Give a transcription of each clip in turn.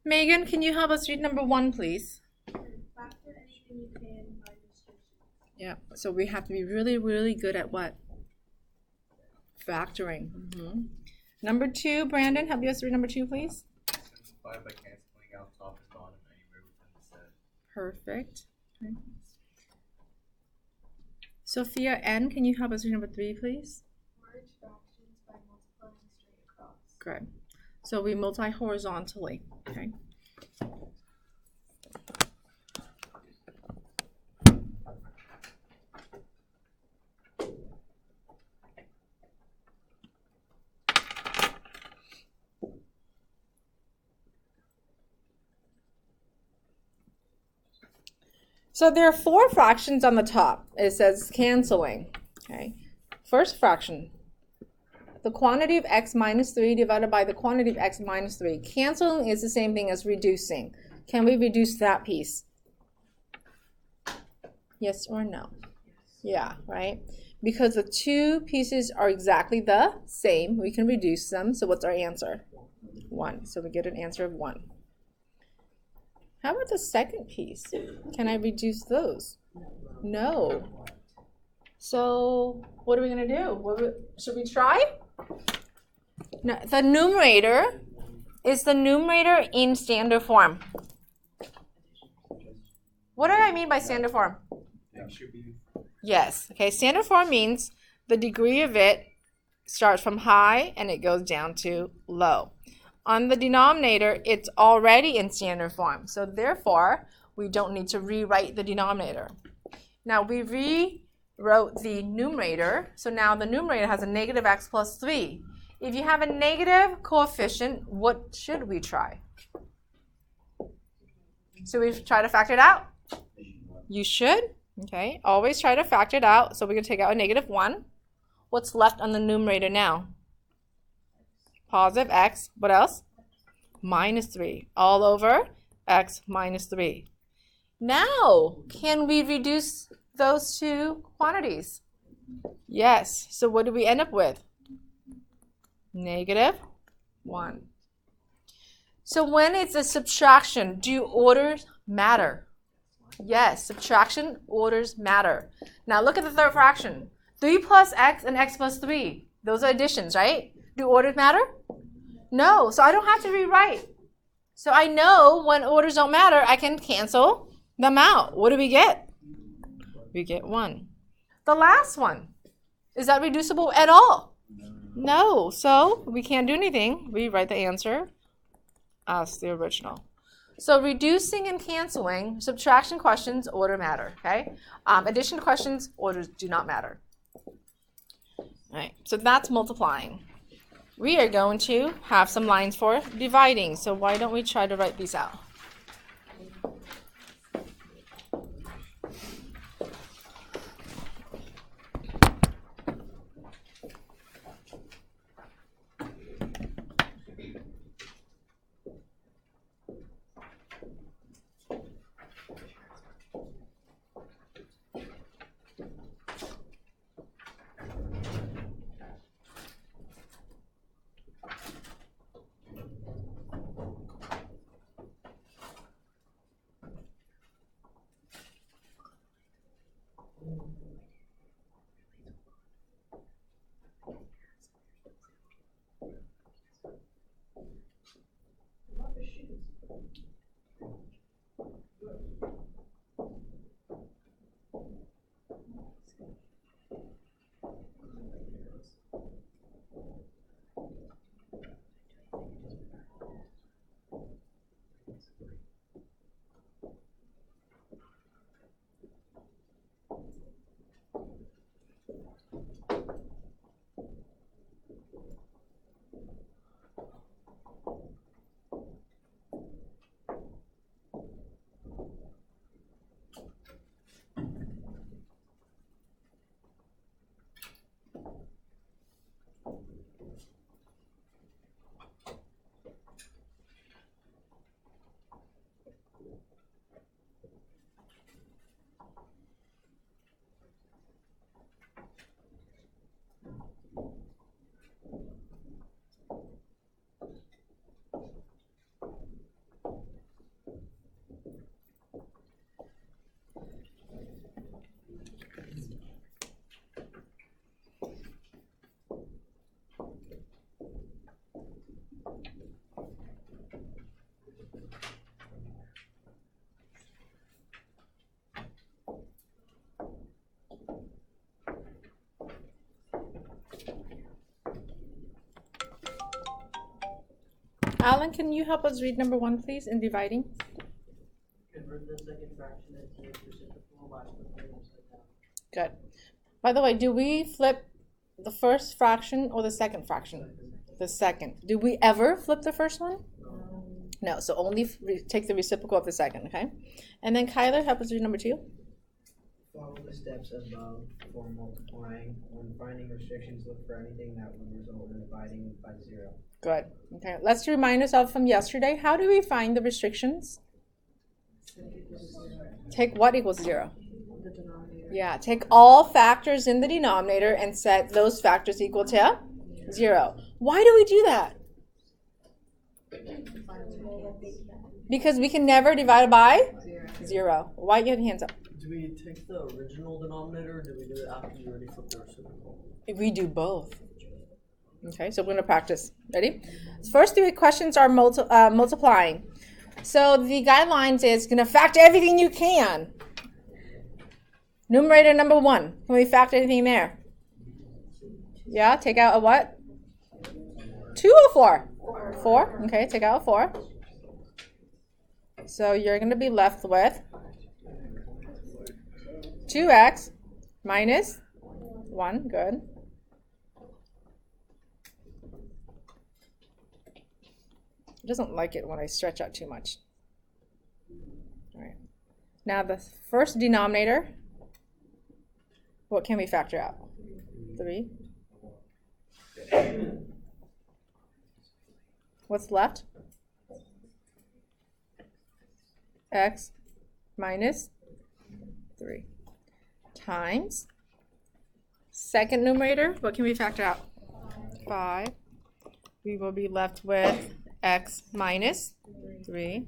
Megan, can you help us read number 1, please? Factor anything you can by distribution. Yeah, so we have to be really, really good at what? Factoring. Number 2, Brandon, help us read number 2, please. Simplify by canceling out top and bottom anywhere within the set. Perfect. Okay. Sophia N, can you help us read number 3, please? Merge fractions by multiplying straight across. Good. So we multiply horizontally. Okay. So there are 4 fractions on the top. It says canceling. Okay. First fraction. The quantity of x minus 3 divided by the quantity of x minus 3. Canceling is the same thing as reducing. Can we reduce that piece? Yes or no? Yeah, right? Because the 2 pieces are exactly the same, we can reduce them. So what's our answer? 1. So we get an answer of 1. How about the second piece? Can I reduce those? No. So what are we going to do? Should we try? No, the numerator is the numerator in standard form. What do I mean by standard form? Yes. Okay, standard form means the degree of it starts from high and it goes down to low. On the denominator, it's already in standard form. So therefore, we don't need to rewrite the denominator. Now we rewrote the numerator. So now the numerator has a negative x plus 3. If you have a negative coefficient, what should we try? So we try to factor it out? You should. Okay, always try to factor it out. So we're going to take out a negative 1. What's left on the numerator now? Positive x. What else? Minus 3. All over x minus 3. Now, can we reduce those 2 quantities? Yes. So what do we end up with? Negative 1. So when it's a subtraction, do orders matter? Yes, subtraction orders matter. Now look at the third fraction. 3 plus x and x plus 3. Those are additions, right? Do orders matter? No, so I don't have to rewrite. So I know when orders don't matter, I can cancel them out. What do we get? We get 1. The last one, is that reducible at all? No, so we can't do anything. We write the answer as the original. So reducing and canceling, subtraction questions, order matter, okay? Addition questions, orders do not matter. All right, so that's multiplying. We are going to have some lines for dividing, so why don't we try to write these out? Alan, can you help us read number 1, please, in dividing? Convert the second fraction into its reciprocal by flipping it upside down. Good. By the way, do we flip the first fraction or the second fraction? The second. Do we ever flip the first one? No, so only take the reciprocal of the second, okay? And then Kyler, help us read number 2. Follow the steps above for multiplying. When finding restrictions, look for anything that would result in dividing by 0. Good. Okay, let's remind ourselves from yesterday. How do we find the restrictions? Take what equals 0? Yeah, take all factors in the denominator and set those factors equal to 0. Why do we do that? Because we can never divide it by 0. Why do you have your hands up? Do we take the original denominator, or do we do it after you already flipped the reciprocal? We do both. Okay, so we're going to practice. Ready? First 3 questions are multiplying. So the guidelines is going to factor everything you can. Numerator number 1. Can we factor anything there? Yeah, take out a what? 2 or 4? 4. Okay, take out a 4. So you're going to be left with 2x minus 1. Good. It doesn't like it when I stretch out too much. All right. Now the first denominator, what can we factor out? 3. What's left? X minus 3 times second numerator. What can we factor out? 5. We will be left with x minus 3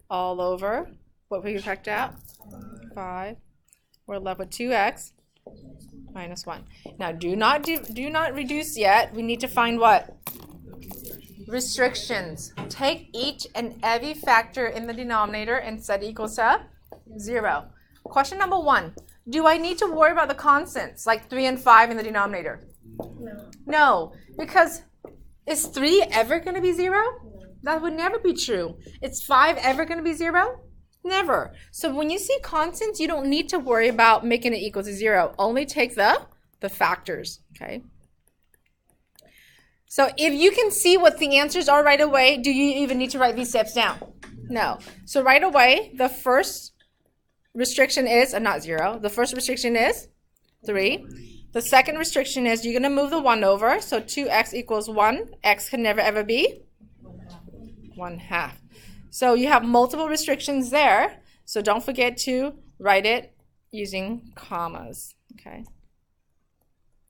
all over. What will we factor out? 5. We're left with 2x minus 1. Now do not reduce yet. We need to find what? Restrictions. Take each and every factor in the denominator and set equals to 0. Question number 1. Do I need to worry about the constants like 3 and 5 in the denominator? No. No, because is 3 ever going to be 0? That would never be true. Is 5 ever going to be 0? Never. So when you see constants, you don't need to worry about making it equal to 0. Only take the factors, okay? So if you can see what the answers are right away, do you even need to write these steps down? No. So right away, the first restriction is, not 0, the first restriction is 3. The second restriction is you're going to move the 1 over, so 2x equals 1. X can never ever be 1/2. So you have multiple restrictions there, so don't forget to write it using commas, okay?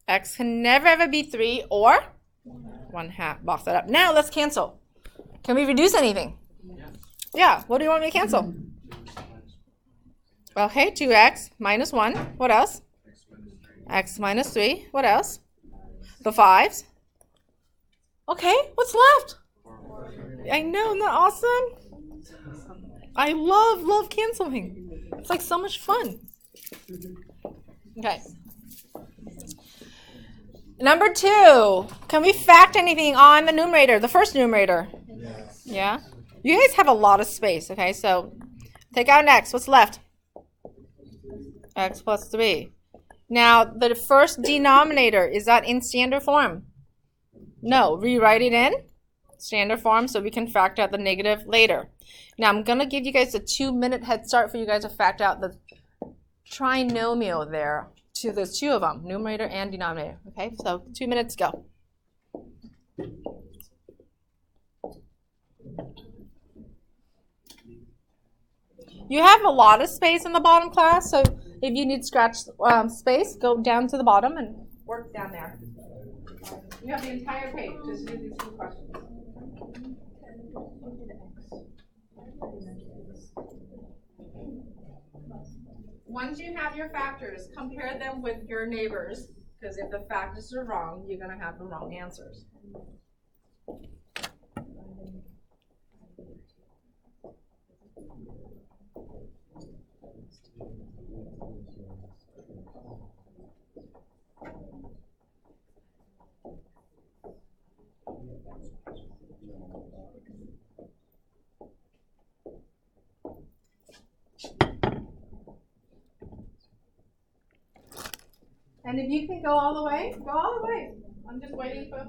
X can never ever be 3 or 1/2. Box that up. Now let's cancel. Can we reduce anything? Yeah, what do you want me to cancel? Okay, 2x minus 1. What else? X minus 3. What else? The 5s. Okay, what's left? I know, isn't that awesome? I love canceling. It's like so much fun. Okay. Number 2. Can we factor anything on the numerator, the first numerator? Yeah? You guys have a lot of space, okay? So take out an x. What's left? X plus 3. Now, the first denominator, is that in standard form? No. Rewrite it in standard form so we can factor out the negative later. Now, I'm going to give you guys a 2-minute head start for you guys to factor out the trinomial there. There's 2 of them, numerator and denominator. Okay, so 2 minutes, go. You have a lot of space in the bottom class, so if you need scratch space, go down to the bottom and work down there. You have the entire page, just do these 2 questions. Once you have your factors, compare them with your neighbors, because if the factors are wrong, you're going to have the wrong answers. And if you can go all the way, go all the way. I'm just waiting for.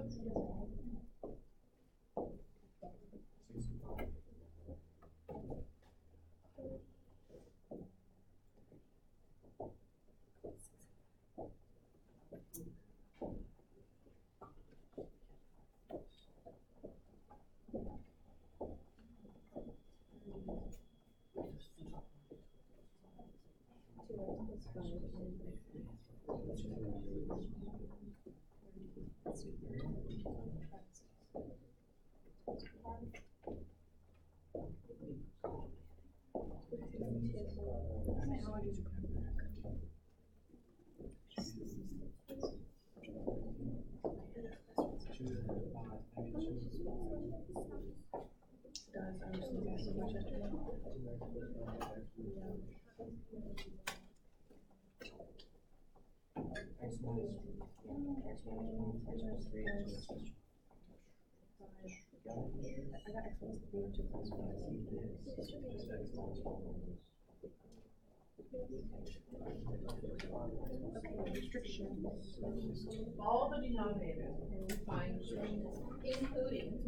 All the denominators. Fine. Including.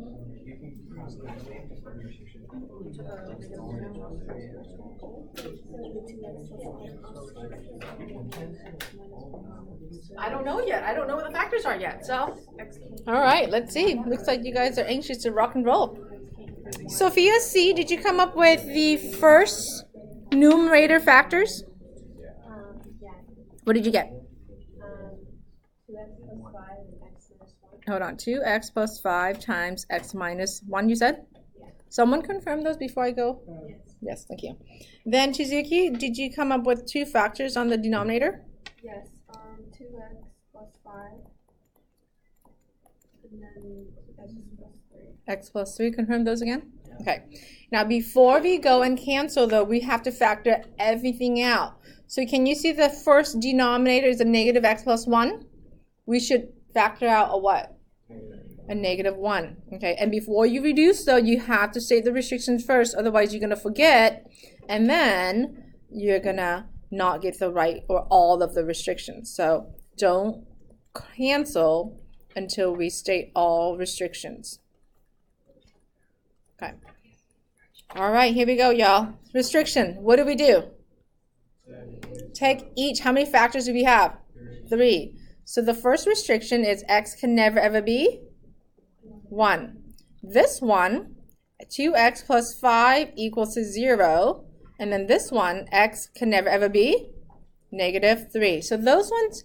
I don't know yet. I don't know what the factors are yet. So, all right, let's see. Looks like you guys are anxious to rock and roll. Sophia C, did you come up with the first numerator factors? Yeah. What did you get? 2x plus 5 and x minus 1. Hold on. 2x plus 5 times x minus 1, you said? Yeah. Someone confirm those before I go? Yes. Yes, thank you. Then, Chizuki, did you come up with two factors on the denominator? Yes. 2x plus 5. And then x plus 3. X plus 3, confirm those again? Okay. Now, before we go and cancel, though, we have to factor everything out. So can you see the first denominator is a negative x plus 1? We should factor out a what? A negative 1. Okay, and before you reduce, though, you have to state the restrictions first. Otherwise, you're going to forget, and then you're going to not get the right or all of the restrictions. So don't cancel until we state all restrictions. Okay. All right, here we go, y'all. Restriction. What do we do? Take each. How many factors do we have? 3. So the first restriction is x can never ever be 1. This one, 2x plus 5 equals to 0. And then this one, x can never ever be negative 3. So those ones,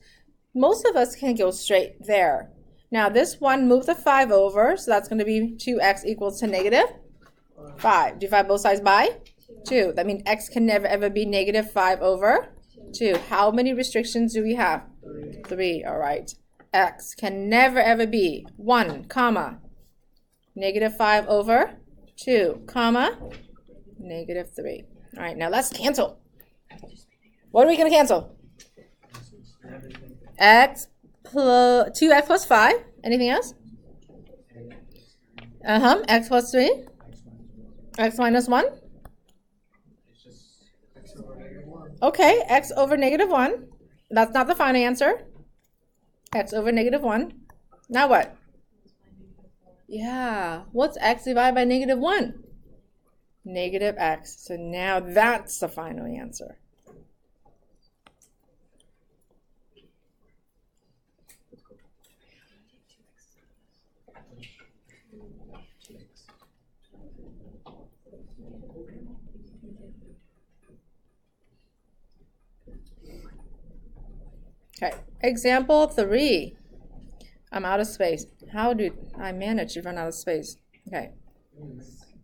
most of us can go straight there. Now this one, move the 5 over. So that's going to be 2x equals to negative 5. Divide both sides by 2. That means x can never ever be negative 5 over 2. How many restrictions do we have? 3. All right. X can never ever be 1, comma, negative 5 over 2, comma, negative 3. All right, now let's cancel. What are we going to cancel? X plus 2x plus 5. Anything else? X plus 3. X minus 1. Okay, x over negative 1. That's not the final answer. X over negative 1. Now what? Yeah, what's x divided by negative 1? Negative x. So now that's the final answer. Okay, example 3. I'm out of space. How do I manage to run out of space? Okay.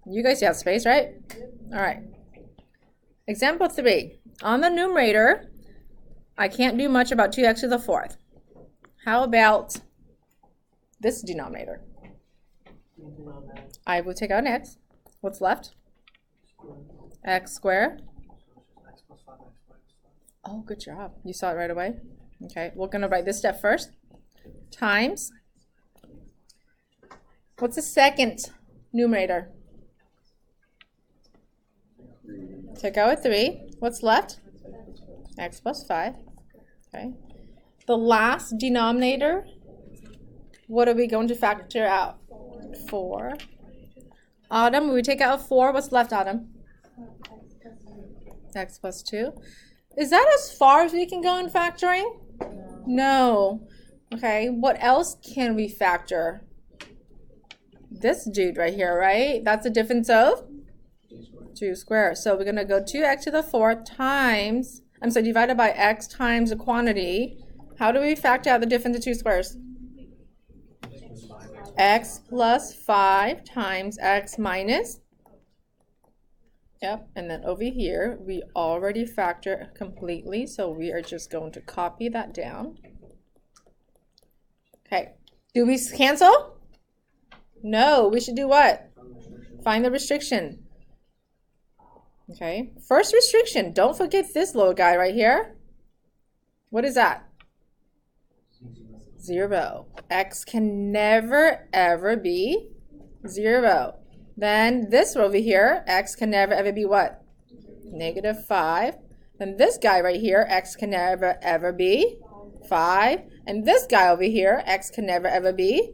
You guys have space, right? All right. Example 3. On the numerator, I can't do much about 2x to the 4th. How about this denominator? I will take out an x. What's left? X squared. Oh, good job. You saw it right away? Okay, we're going to write this step first. Times. What's the second numerator? Take out a 3. What's left? X plus 5. Okay. The last denominator, what are we going to factor out? 4. Autumn, when we take out 4, what's left, Autumn? X plus 2. Is that as far as we can go in factoring? No. Okay, what else can we factor? This dude right here, right? That's a difference of 2 squared. So we're going to go 2x to the 4th times, divided by x times the quantity. How do we factor out the difference of 2 squares? X plus 5 times x minus. Yep, and then over here, we already factor completely, so we are just going to copy that down. Okay, do we cancel? No, we should do what? Find the restriction. Okay, first restriction, don't forget this little guy right here. What is that? 0. X can never ever be 0. Then this over here, x can never ever be what? -5. Then this guy right here, x can never ever be 5. And this guy over here, x can never ever be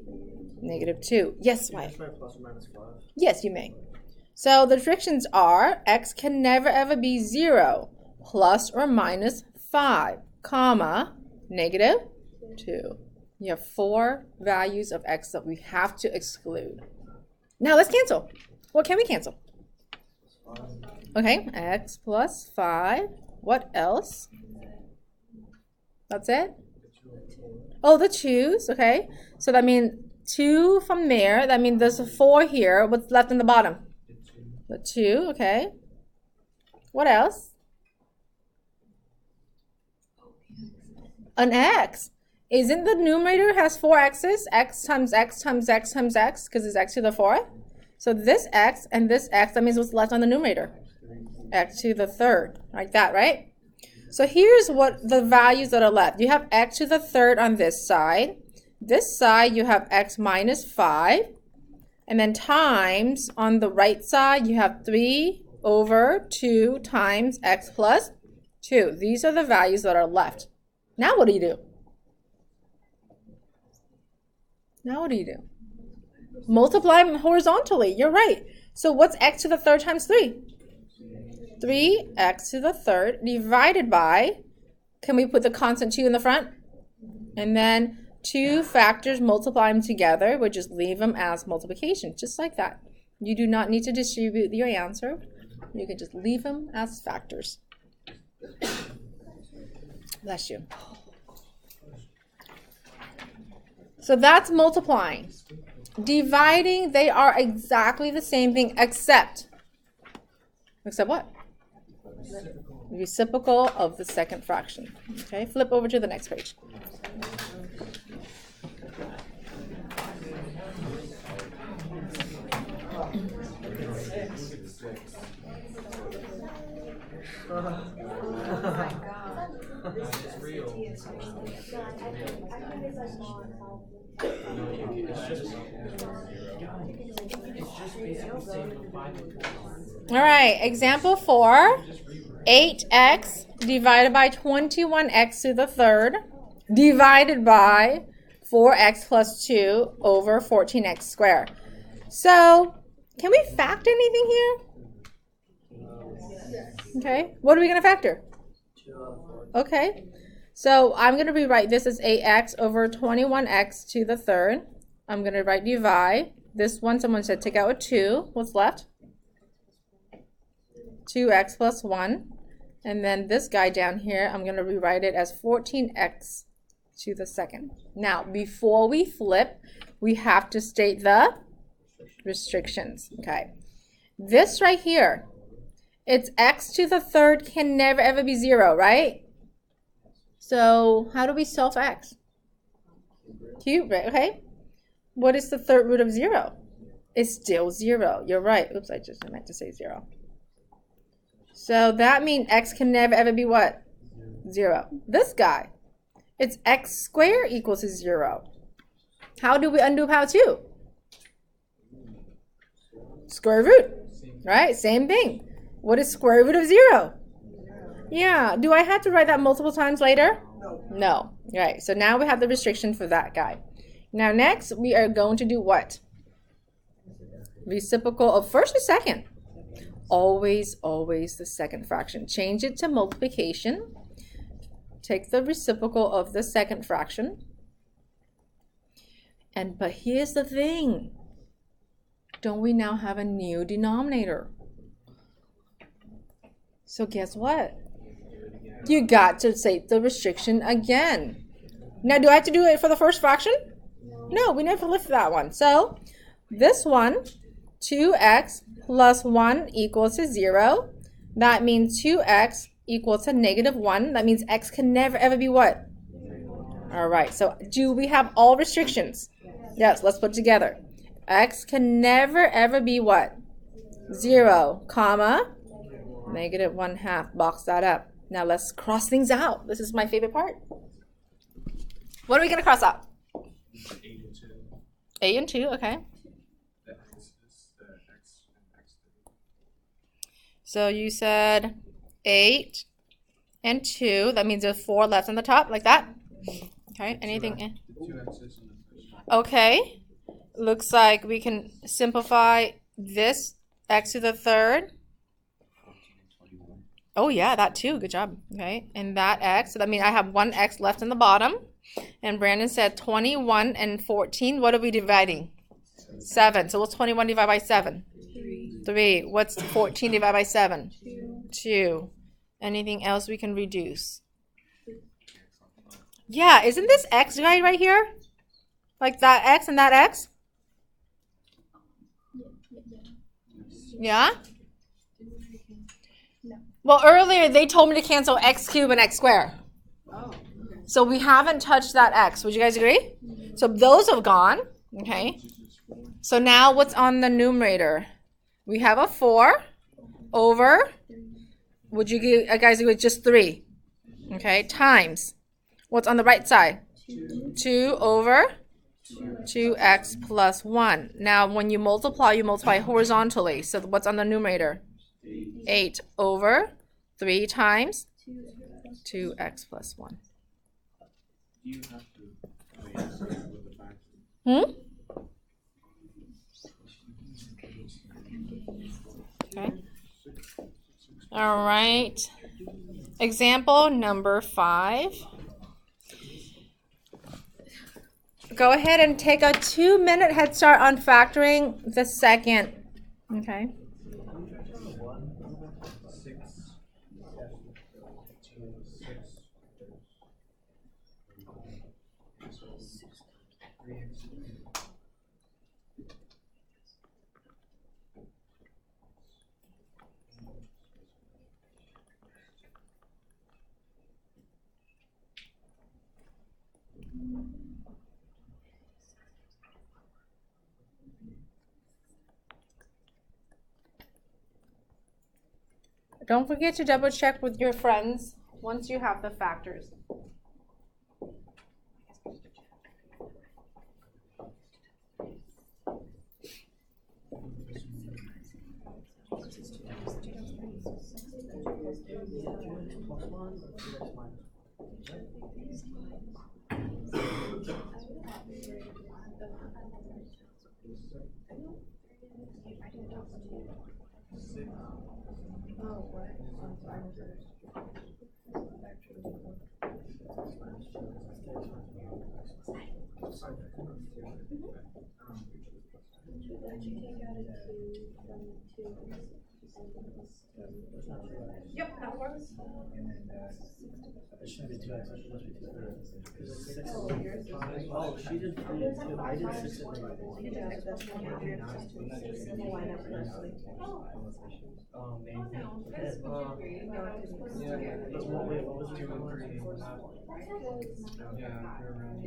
-2. Yes, Wyatt? Plus or minus 5. Yes, you may. So the restrictions are x can never ever be 0 plus or minus 5, comma, -2. You have 4 values of x that we have to exclude. Now let's cancel. What can we cancel? Okay, x plus 5. What else? That's it? Oh, the 2's, okay. So that means 2 from there. That means there's a 4 here. What's left in the bottom? The 2, okay. What else? An x. Isn't the numerator has 4 x's? X times x times x times x, because it's x to the 4th. So this x and this x, that means what's left on the numerator? X to the 3rd, like that, right? So here's what the values that are left. You have x to the 3rd on this side. This side, you have x minus 5. And then times, on the right side, you have 3 over 2 times x plus 2. These are the values that are left. Now what do you do? Now what do you do? Multiply them horizontally. You're right. So what's x to the 3rd times 3? 3x to the 3rd divided by, can we put the constant 2 in the front? And then 2 factors, multiply them together. We'll just leave them as multiplication, just like that. You do not need to distribute your answer. You can just leave them as factors. Bless you. So that's multiplying. Dividing, they are exactly the same thing except what? Reciprocal of the second fraction. Okay, flip over to the next page. All right, example 4, 8x divided by 21x to the 3rd divided by 4x plus 2 over 14x squared. So, can we factor anything here? Okay, what are we going to factor? Okay, so I'm going to rewrite this as 8x over 21x to the 3rd. I'm going to write divide. This one, someone said take out a 2. What's left? 2x plus 1. And then this guy down here, I'm going to rewrite it as 14x to the 2nd. Now, before we flip, we have to state the restrictions. Okay. This right here, it's x to the 3rd can never ever be 0, right? So, how do we solve x? Cube, right? Okay. What is the 3rd root of 0? It's still 0. You're right. Oops, I meant to say 0. So that means x can never ever be what? 0. This guy, it's x squared equals to 0. How do we undo power 2? Square root, right? Same thing. What is square root of 0? Yeah. Do I have to write that multiple times later? No. Right. So now we have the restriction for that guy. Now next we are going to do what? Reciprocal of first or second? Always, always the second fraction. Change it to multiplication. Take the reciprocal of the second fraction. But here's the thing. Don't we now have a new denominator? So guess what? You got to take the restriction again. Now, do I have to do it for the first fraction? No, we never lifted that one. So this one, 2x plus 1 equals to 0. That means 2x equals to negative 1. That means x can never ever be what? All right, so do we have all restrictions? Yes, let's put it together. X can never ever be what? 0, comma, negative 1/2. Box that up. Now let's cross things out. This is my favorite part. What are we going to cross out? 8 and 2. 8 and 2, okay. The x is the x and x3. So you said 8 and 2. That means there's 4 left on the top, like that. Okay, anything? The 2 x's and the first. Okay. Looks like we can simplify this x to the third. 14 and 21. Oh yeah, that too. Good job. Okay, and that x. So that means I have one x left in the bottom. And Brandon said 21 and 14. What are we dividing? 7. So what's 21 divided by 7? 3. What's 14 divided by 7? 2. Anything else we can reduce? Yeah, isn't this x right here? Like that x and that x? Yeah? Well, earlier they told me to cancel x cubed and x squared. So we haven't touched that x. Would you guys agree? So those have gone. Okay. So now what's on the numerator? We have a 4 over, would you guys agree with just 3? Okay, times. What's on the right side? 2 over 2x plus 1. Now when you multiply horizontally. So what's on the numerator? 8 over 3 times 2x plus 1. You have to with the factor. Okay. All right. Example number 5. Go ahead and take a 2-minute head start on factoring the second. Okay. 6. Don't forget to double check with your friends once you have the factors. Yep, that works. It should be 2x. It must be 2. Oh, she did 3 and 2. I did 6 and 2. Oh, maybe. Okay. Wait, what was 2 and 3? Yeah, you're around.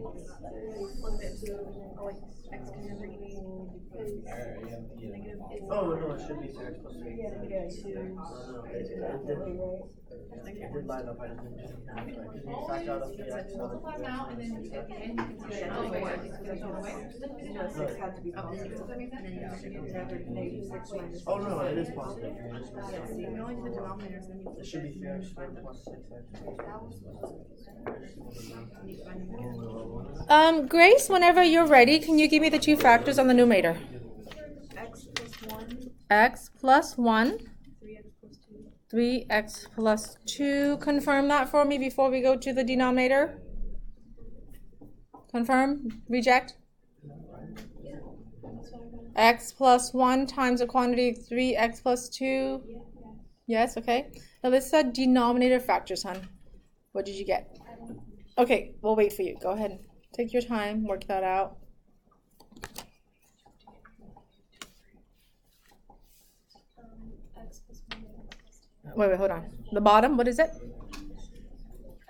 Oh, no, it should be 2x plus 3. It did line up, I just didn't do the math right. Because you factor out a 3x. Multiply them out, and then at the end, you can see that all the way. Oh, no, it is positive. You only do the denominators when you It should be 3x squared plus 6x. Grace, whenever you're ready, can you give me the two factors on the numerator? x plus 1, X plus 1, 3x plus 2. 3x plus 2. Confirm that for me before we go to the denominator. Confirm? Reject? X plus 1 times the quantity 3x plus 2. Yes, okay. Now let's denominator factors, hon. What did you get? Okay, we'll wait for you. Go ahead. Take your time. Work that out. X plus 1 and x plus 2. Wait, hold on. The bottom, what is it?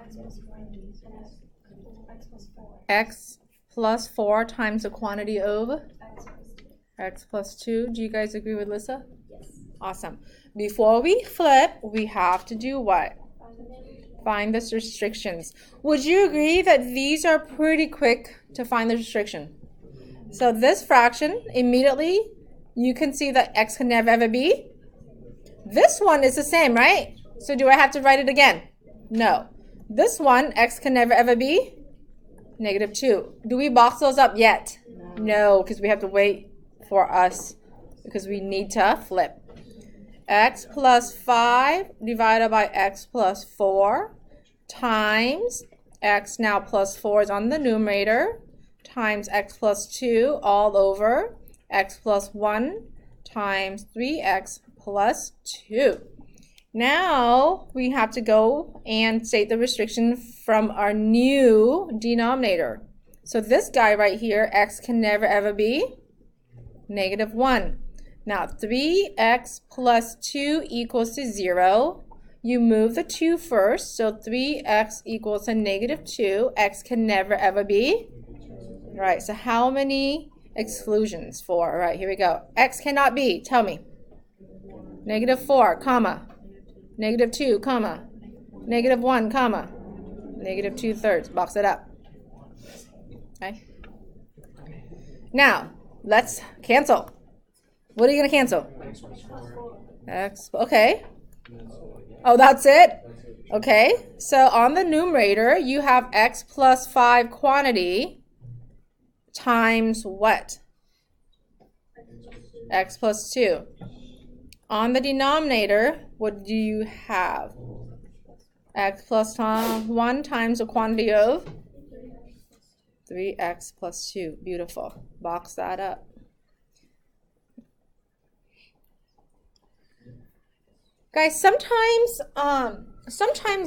X plus 1 x plus 4. X plus 4 times the quantity of X plus 2. X plus 2. Do you guys agree with Lissa? Yes. Awesome. Before we flip, we have to do what? Find the restrictions. Would you agree that these are pretty quick to find the restriction? So this fraction, immediately, you can see that x can never ever be. This one is the same, right? So do I have to write it again? No. This one, x can never ever be -2. Do we box those up yet? No, because we have to wait for us, because we need to flip. X plus 5 divided by x plus 4 times x now plus 4 is on the numerator times x plus 2 all over x plus 1 times 3x plus 2. Now we have to go and state the restriction from our new denominator. So this guy right here, x can never ever be -1. Now 3x plus 2 equals to 0. You move the 2 first, so 3x equals to -2. X can never ever be. All right, so how many exclusions? 4. All right, here we go. X cannot be, tell me. -4, comma. -2, comma. -1, comma. -2/3. Box it up. Okay. Now, let's cancel. What are you going to cancel? X. Okay. Oh, that's it? Okay. So on the numerator, you have x plus 5 quantity times what? X plus 2. On the denominator, what do you have? X plus 1 times the quantity of 3x plus 2. Beautiful. Box that up. Guys, sometimes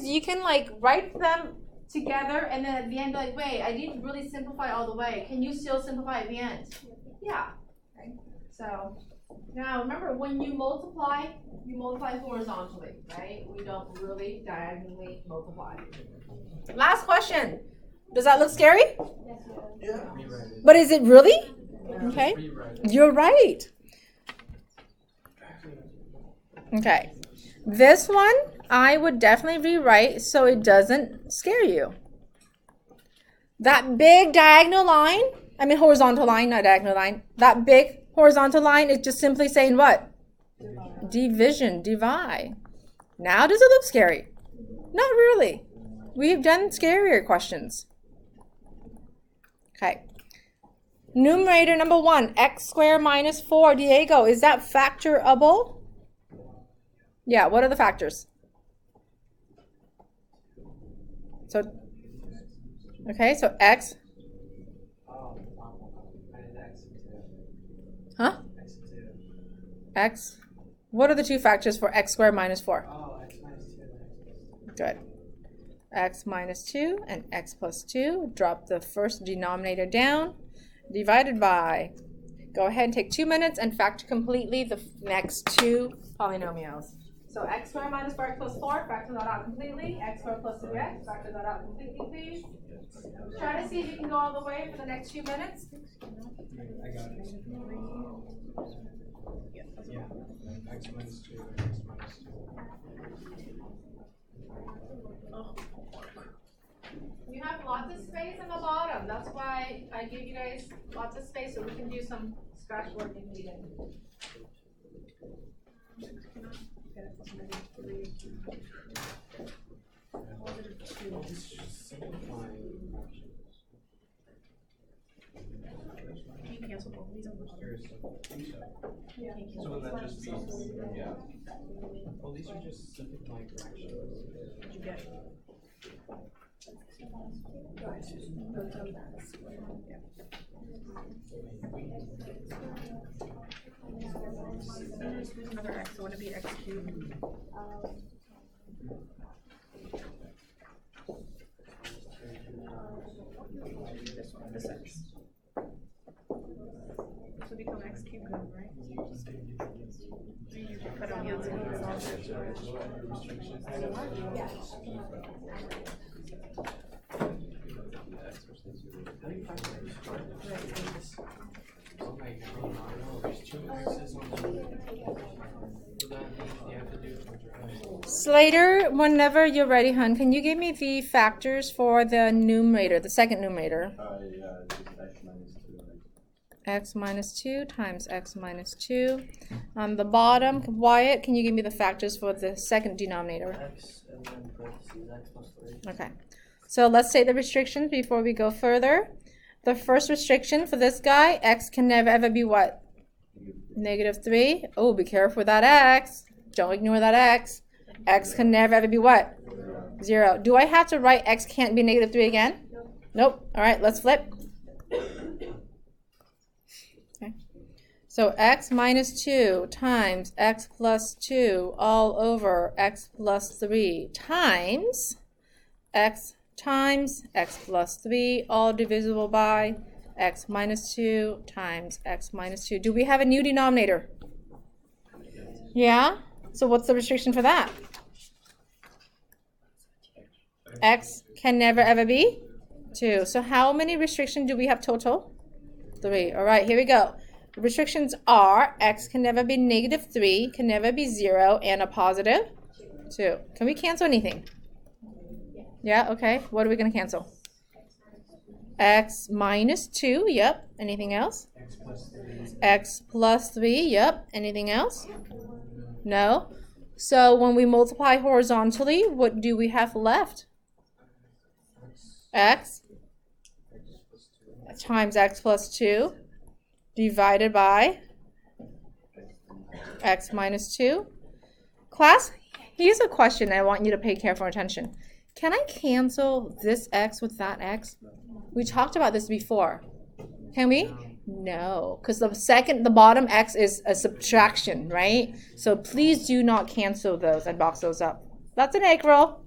you can like write them together and then at the end be like, wait, I didn't really simplify all the way. Can you still simplify at the end? Yeah. Okay. So now remember, when you multiply horizontally, right? We don't really diagonally multiply. Last question. Does that look scary? Yeah. But is it really? Okay. You're right. Okay. This one, I would definitely rewrite so it doesn't scare you. That big diagonal line, I mean horizontal line, not diagonal line. That big horizontal line is just simply saying what? Division, divide. Now does it look scary? Not really. We've done scarier questions. Okay. Numerator number 1, x squared minus 4. Diego, is that factorable? Yeah, what are the factors? So, okay, so x. Huh? X. What are the two factors for x squared minus 4? Good. X minus 2 and x plus 2. Drop the first denominator down. Divided by. Go ahead and take 2 minutes and factor completely the next two polynomials. So x squared minus 4x plus 4, factor that out completely. X squared plus 3x, factor that out completely, please. Try to see if you can go all the way for the next few minutes. I got it. Yeah, x minus 2 and x minus 2. You have lots of space on the bottom. That's why I give you guys lots of space so we can do some scratch work if needed. Simplifying fractions. Can you cancel both of these on the bottom? So would that just be, yeah. Well, these are just simplifying fractions. What'd you get? There's another x, so would it be x cubed? This one, this x. This would become x cubed then, right? You put on the Oh my god, there's 2 x's on the so that means you have to do Slater, whenever you're ready, hon, can you give me the factors for the numerator, the second numerator? Yeah, just x minus 2. X minus 2 times x minus 2. On the bottom, Wyatt, can you give me the factors for the second denominator? X and then parentheses x plus 3. Okay. So let's take the restrictions before we go further. The first restriction for this guy, x can never ever be what? Negative 3. Oh, be careful with that x. Don't ignore that x. X can never ever be what? 0. Do I have to write x can't be negative 3 again? Nope. All right, let's flip. Okay. So x minus 2 times x plus 2 all over x plus 3 times x times x plus 3 all divisible by x minus 2 times x minus 2. Do we have a new denominator? Yeah? So what's the restriction for that? X can never ever be 2. So how many restrictions do we have total? 3. All right, here we go. The restrictions are x can never be negative 3, can never be 0, and a positive 2. Can we cancel anything? Yeah, okay. What are we going to cancel? X minus 2, yep. Anything else? x plus 3. X plus 3, yep. Anything else? No. So when we multiply horizontally, what do we have left? X times x plus 2 divided by x minus 2. Class, here's a question I want you to pay careful attention. Can I cancel this x with that x? We talked about this before. Can we? No, because the bottom x is a subtraction, right? So please do not cancel those and box those up. That's an egg roll.